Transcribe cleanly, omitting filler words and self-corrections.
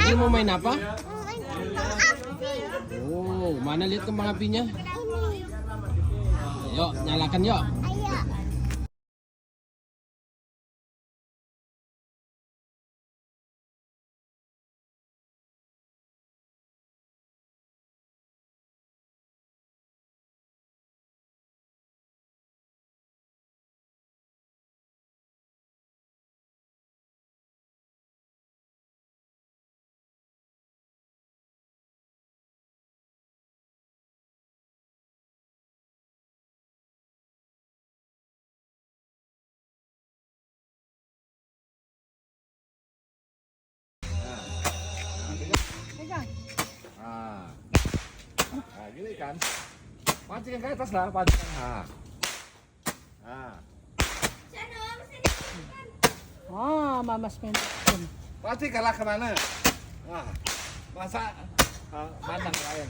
Hindi mo may napa? Oh, mana lihat ke mga apinya? Yuk, nyalakan yuk. Nah, gini kan. Pancing ke atas lah, pancing. Mamas main. Pancing kalah kemana? Nah, masa mandang lain.